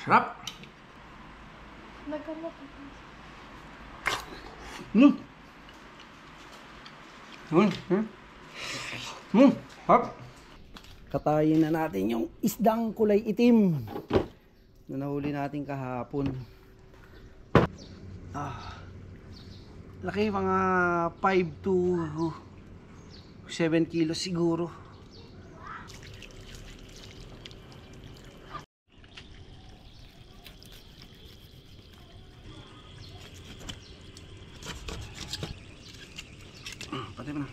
Sarap. Sarap. Katayin na natin yung isdang kulay itim na nahuli natin kahapon. Laki, mga 5 to 7 kilos siguro. Patay mo na.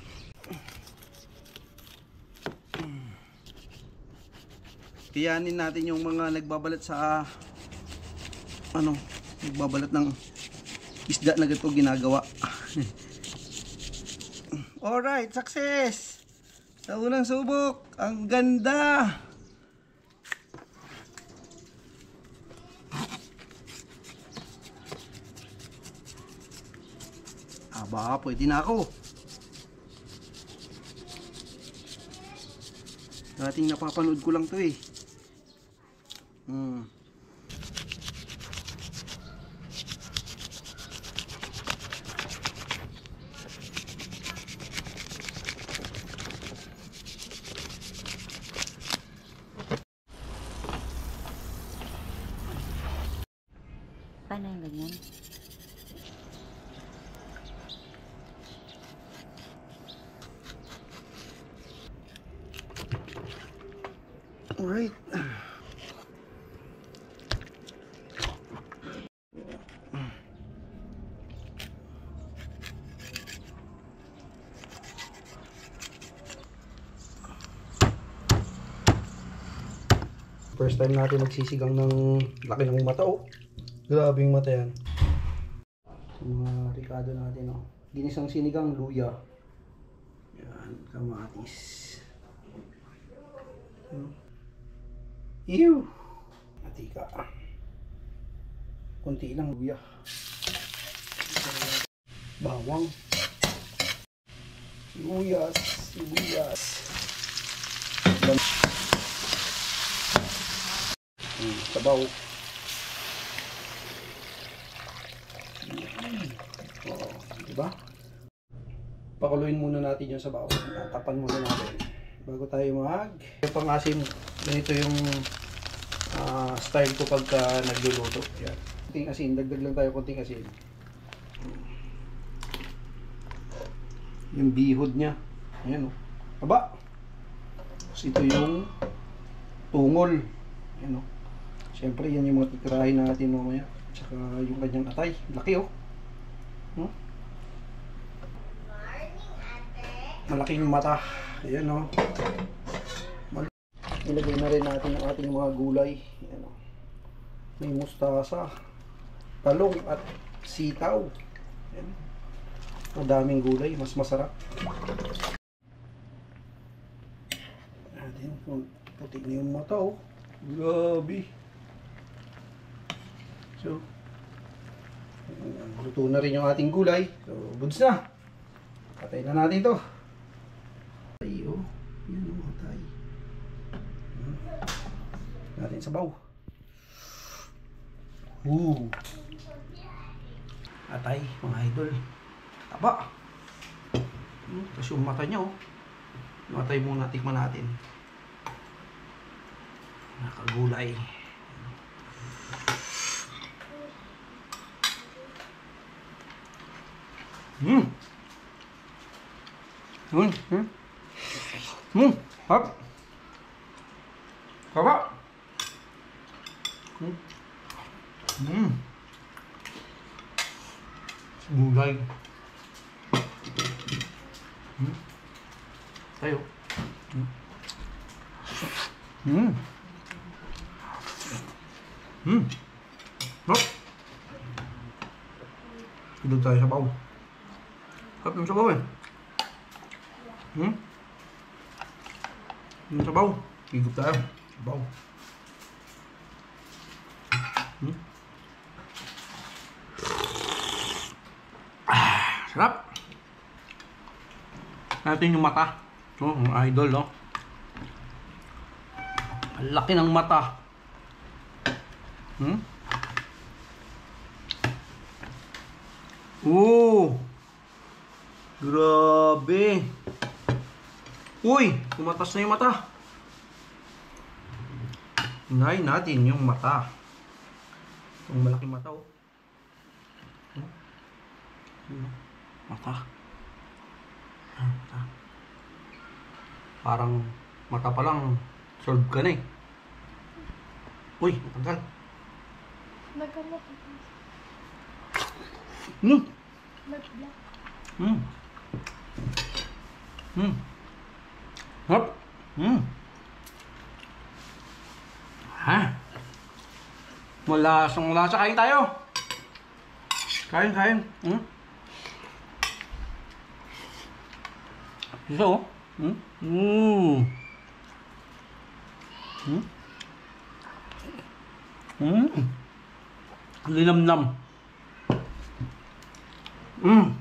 Tiyanin natin yung mga nagbabalat sa nagbabalat ng isda na ganito ginagawa. Alright, success! Sa unang subok, ang ganda! Aba, pwede na ako. Dating napapanood ko lang to eh. Paano yung ganyan? Alright. First time natin magsisigang ng laki ng mata, oh. Grabing mata yan. Mga ricado natin, oh. Ginisang sinigang, luya. Yan, kamatis. Ew! Matika. Kunti lang luya. Bawang. Sibuyas. Sabaw. Diba? Pakuluin muna natin yung sabaw. Tapan muna natin bago tayo pang-asim. Ganito yung style ko pagka nagluluto. Yan. Konting asin, dagdag lang tayo konting asin. Yung bihod niya. Ayan, oh. Aba. Tapos ito yung tungol. Ayan, oh. Siyempre yan yung mga titirahin natin mamaya. Tsaka yung kanyang atay. Laki, oh. Malaking mata. Ayan, oh. Ilagay na rin natin ang ating mga gulay. Ayan, oh. May mustasa, talong at sitaw. Ayan. Madaming gulay, mas masarap. Ayan, puti na yung mata, oh. Grabe. So, luto na rin yung ating gulay. So, goods na. Patay na natin ito. Ay, oh. Yan ang matay. Natin sabaw. Atay, mga idol. Taba. Tapos yung mata niya, oh. Matay muna, tikman natin. Nakagulay. Hop. Kaba. Gulay. Tayo. Hop. Dito tayo sa baw. Hop yung sabaw eh. Yung sabaw. Higop tayo. Sabaw. Sarap. Natin yung mata. Oh, idol, no? Ang laki ng mata. Hmm? Oh! Grabe! Uy! Kumatas na yung mata. Unahin natin yung mata. Itong malaking mata, oh. Mata. Mata. Parang mata pa lang, solve ka na eh. Uy, matanggal. Nagkamot. Hmm. Nag-black. Hmm. Hmm. Hop. Hmm. Ha? Malasang lasa. Kain tayo. Kain, kain. Hmm? Isa, oh. Hmm? Hmm. Hmm? Hmm. Linamnam. Hmm.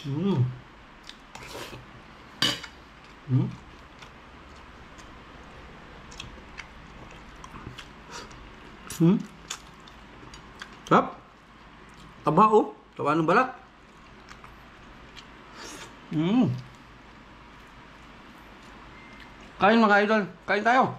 Hmm. Hmm. Hmm. Sarap. Taba, oh. Taba ng balat. Hmm. Kain mga idol. Kain tayo.